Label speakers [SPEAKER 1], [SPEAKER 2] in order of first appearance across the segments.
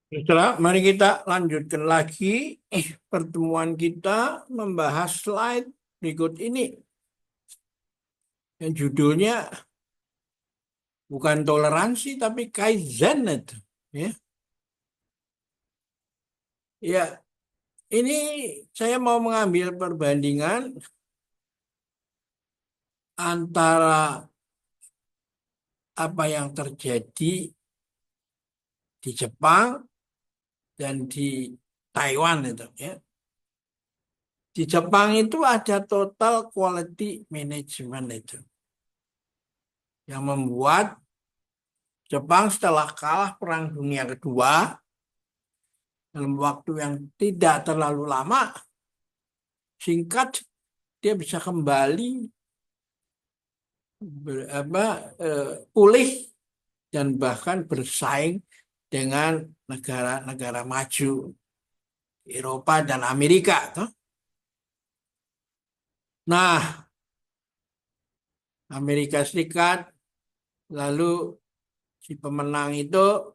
[SPEAKER 1] Setelah, mari kita lanjutkan lagi pertemuan kita membahas slide berikut ini. Yang judulnya bukan toleransi tapi kaizen itu. Ya, ya, ini saya mau mengambil perbandingan antara apa yang terjadi di Jepang dan di Taiwan itu. Ya. Di Jepang itu ada total quality management itu yang membuat Jepang setelah kalah Perang Dunia Kedua dalam waktu yang tidak terlalu lama, singkat, dia bisa kembali pulih dan bahkan bersaing dengan negara-negara maju Eropa dan Amerika. Toh. Nah, Amerika Serikat lalu si pemenang itu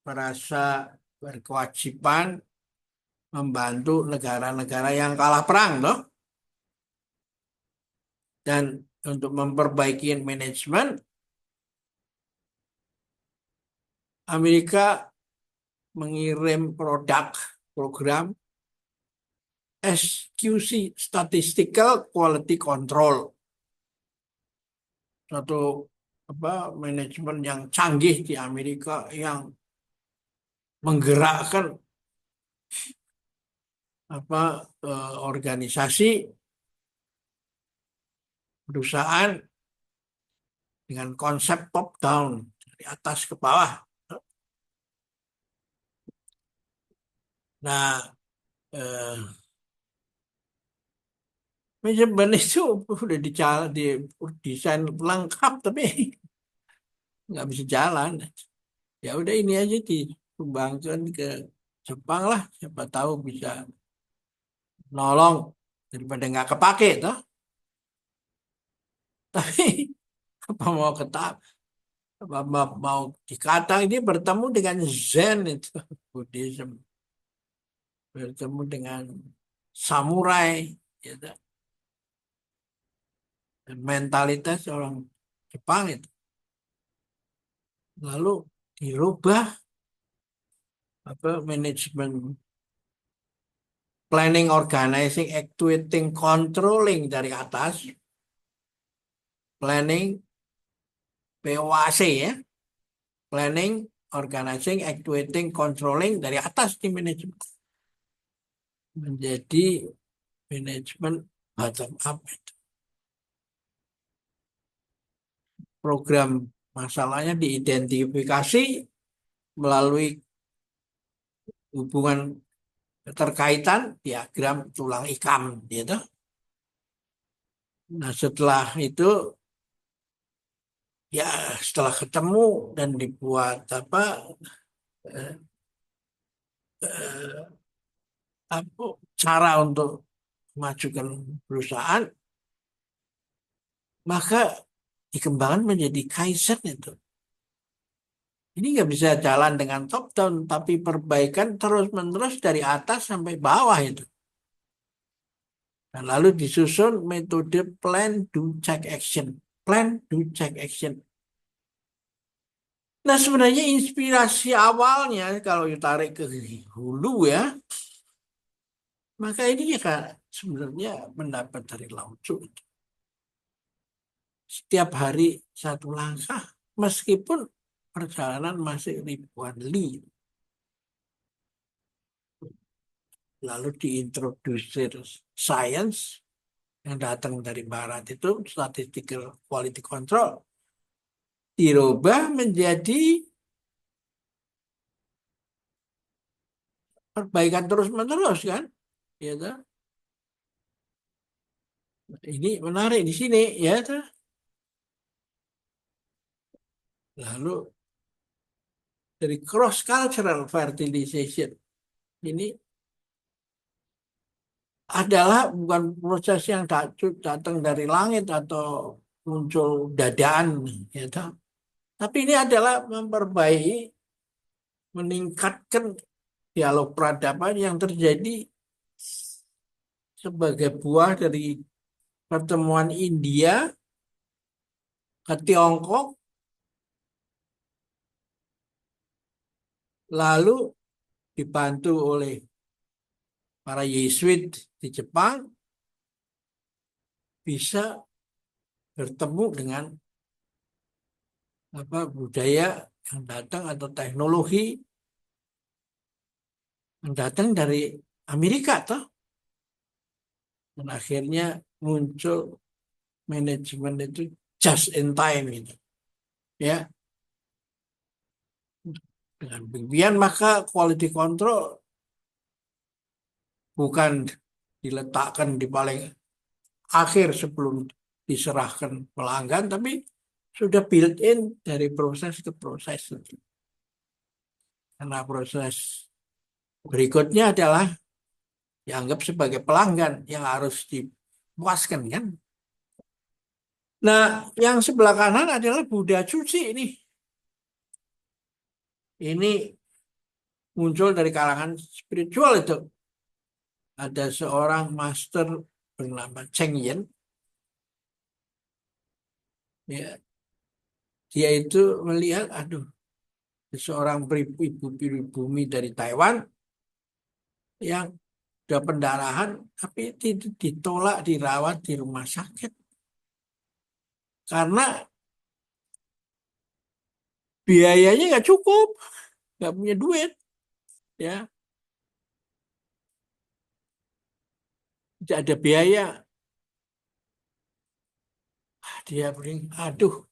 [SPEAKER 1] merasa berkewajiban membantu negara-negara yang kalah perang, toh. Dan untuk memperbaiki manajemen, Amerika mengirim program SQC, Statistical Quality Control, satu manajemen yang canggih di Amerika yang menggerakkan organisasi perusahaan dengan konsep top down, dari atas ke bawah. Nah, eh, manajemen itu udah di desain lengkap tapi nggak bisa jalan. Ya udah ini aja dikembangkan ke Jepang lah, siapa tahu bisa nolong daripada nggak kepake toh. Tapi apa mau mau dikata ini bertemu dengan Zen itu Buddhism, bertemu dengan samurai, gitu. Dan mentalitas orang Jepang itu lalu dirubah manajemen, planning, organizing, actuating, controlling dari atas, planning POAC ya, planning, organizing, actuating, controlling dari atas di manajemen menjadi manajemen bottom up. Program masalahnya diidentifikasi melalui hubungan keterkaitan diagram tulang ikam gitu. Nah, setelah itu ya setelah ketemu dan dibuat eh, eh, cara untuk memajukan perusahaan, maka dikembangkan menjadi Kaizen itu. Ini nggak bisa jalan dengan top down, tapi perbaikan terus-menerus dari atas sampai bawah itu. Dan lalu disusun metode plan, do, check, action. Plan, do, check, action. Nah, sebenarnya inspirasi awalnya kalau ditarik ke hulu ya, maka ini ya Kak, sebenarnya mendapat dari Lao Tzu. Setiap hari satu langkah, meskipun perjalanan masih ribuan li. Lalu diintrodusir science yang datang dari barat itu, statistical quality control, dirubah menjadi perbaikan terus-menerus kan. Gitu. Ini menarik di sini ya. Lalu dari cross cultural fertilization ini adalah bukan proses yang datang dari langit atau muncul dadaan gitu. Tapi ini adalah memperbaiki meningkatkan dialog peradaban yang terjadi sebagai buah dari pertemuan India ke Tiongkok, lalu dibantu oleh para Yesuit di Jepang, bisa bertemu dengan budaya yang datang atau teknologi yang datang dari Amerika toh. Dan akhirnya muncul manajemen itu just in time gitu. Ya, dengan demikian maka quality control bukan diletakkan di paling akhir sebelum diserahkan pelanggan, tapi sudah built in dari proses ke proses. Karena proses berikutnya adalah dianggap sebagai pelanggan yang harus dipuaskan kan. Nah, yang sebelah kanan adalah Buddha Cuci ini. Ini muncul dari kalangan spiritual itu. Ada seorang master bernama Cheng Yen. Ya, dia itu melihat, aduh, seorang ibu pribumi dari Taiwan yang udah pendarahan, tapi ditolak dirawat di rumah sakit. Karena biayanya nggak cukup, nggak punya duit. Ya, tidak ada biaya. Dia bilang, aduh,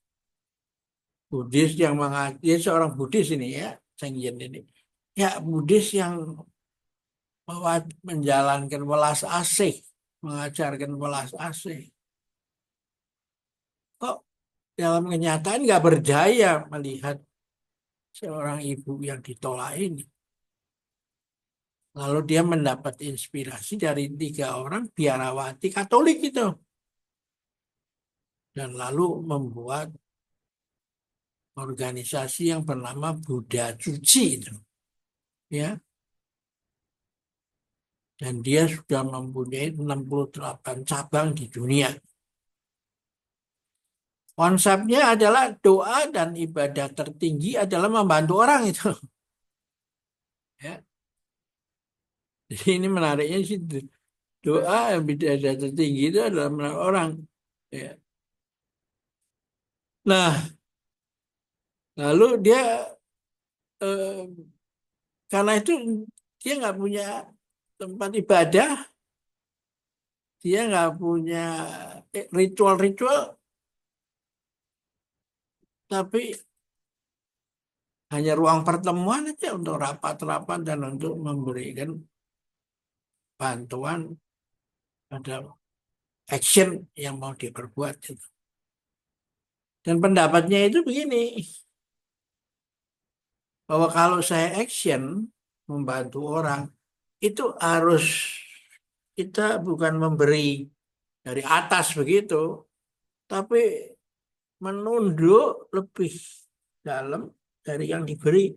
[SPEAKER 1] Buddhis yang mengajar, dia seorang Buddhis ini ya, Cheng Yen ini. Ya, Buddhis yang menjalankan welas asih, mengajarkan welas asih. Kok dalam kenyataan nggak berdaya melihat seorang ibu yang ditolak ini. Lalu dia mendapat inspirasi dari 3 orang biarawati Katolik itu. Dan lalu membuat organisasi yang bernama Buddha Cuci itu. Ya. Dan dia sudah mempunyai 68 cabang di dunia. Konsepnya adalah doa dan ibadah tertinggi adalah membantu orang itu. Ya. Jadi ini menariknya sih, doa yang ibadah tertinggi itu adalah menolong orang. Ya. Nah, lalu dia eh, karena itu dia nggak punya tempat ibadah, dia nggak punya ritual-ritual, tapi hanya ruang pertemuan aja untuk rapat-rapat dan untuk memberikan bantuan pada action yang mau diperbuat itu. Dan pendapatnya itu begini, bahwa kalau saya action membantu orang, itu harus kita bukan memberi dari atas begitu, tapi menunduk lebih dalam dari yang diberi.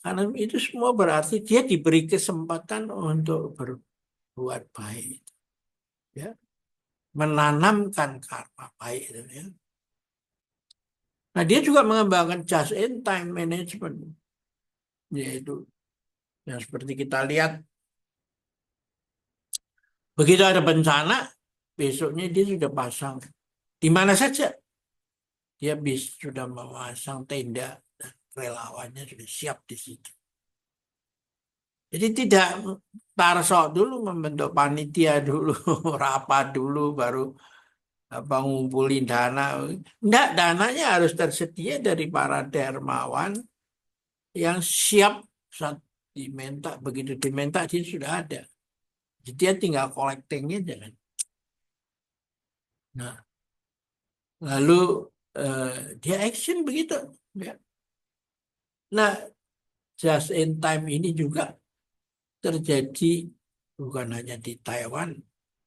[SPEAKER 1] Karena itu semua berarti dia diberi kesempatan untuk berbuat baik. Ya. Menanamkan karma baik itu ya. Nah, dia juga mengembangkan just in time management, yaitu yang seperti kita lihat, begitu ada bencana, besoknya dia sudah pasang di mana saja, dia sudah memasang tenda dan relawannya sudah siap di situ. Jadi tidak tarsok dulu membentuk panitia dulu, rapat dulu, baru ngumpulin dana. Enggak, dananya harus tersedia dari para dermawan yang siap saat diminta. Begitu diminta dia sudah ada. Jadi dia tinggal collectingnya jangan. Nah, lalu dia action begitu. Ya. Nah, just in time ini juga terjadi bukan hanya di Taiwan,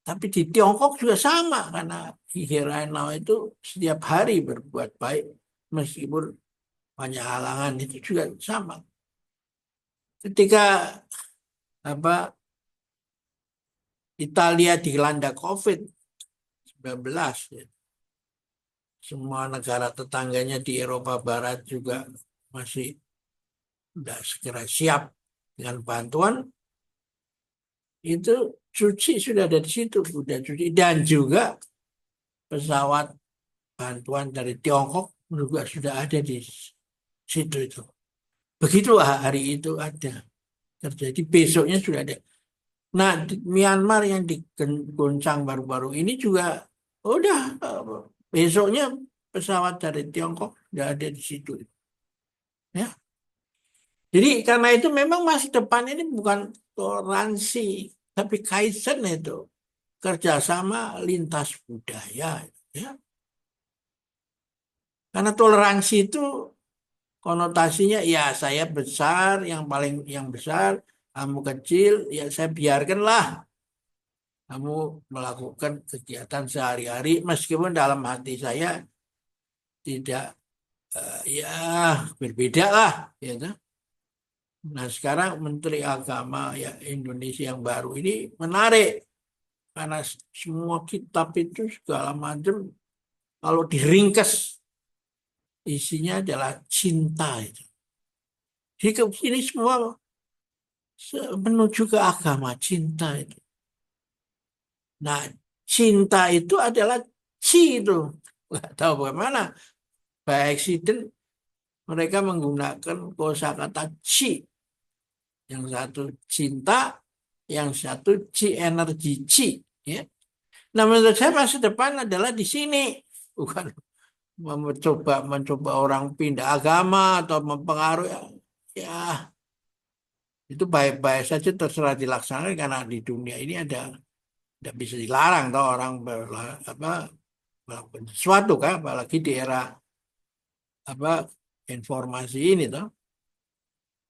[SPEAKER 1] tapi di Tiongkok juga sama, karena Hiranau itu setiap hari berbuat baik meskipun banyak halangan, itu juga sama. Ketika apa Italia dilanda COVID-19, ya, semua negara tetangganya di Eropa Barat juga masih tidak segera siap dengan bantuan. Itu cuci sudah ada di situ, sudah cuci, dan juga pesawat bantuan dari Tiongkok juga sudah ada di situ itu. Begitu hari itu ada terjadi, besoknya sudah ada. Nah, di Myanmar yang diguncang baru-baru ini juga udah besoknya pesawat dari Tiongkok sudah ada di situ. Ya. Jadi karena itu memang masa depan ini bukan toleransi, tapi kaizen itu kerjasama lintas budaya. Ya. Karena toleransi itu konotasinya ya saya besar, yang paling yang besar, kamu kecil, ya saya biarkanlah kamu melakukan kegiatan sehari-hari meskipun dalam hati saya tidak ya berbeda lah gitu. Nah sekarang Menteri Agama ya Indonesia yang baru ini menarik karena semua kitab itu segala macam kalau diringkas isinya adalah cinta itu. Jadi ini semua menuju ke agama cinta itu. Nah, cinta itu adalah ci itu. Nggak tahu bagaimana. By accident mereka menggunakan kosakata ci. Yang satu cinta, yang satu ci energi ci. Ya. Nah, menurut saya masa depan adalah di sini. Bukan mencoba orang pindah agama atau mempengaruhi. Ya, itu baik-baik saja terserah dilaksanakan karena di dunia ini ada tidak bisa dilarang toh orang apa melakukan sesuatu kan apalagi di era apa informasi ini toh.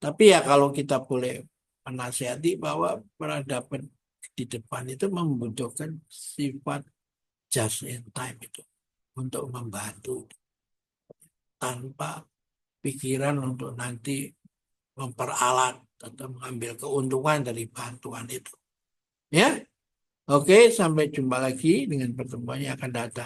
[SPEAKER 1] Tapi ya kalau kita boleh menasihati bahwa peradaban di depan itu membutuhkan sifat just in time itu untuk membantu tanpa pikiran untuk nanti memperalat atau mengambil keuntungan dari bantuan itu. Ya, oke, sampai jumpa lagi dengan pertemuan yang akan datang.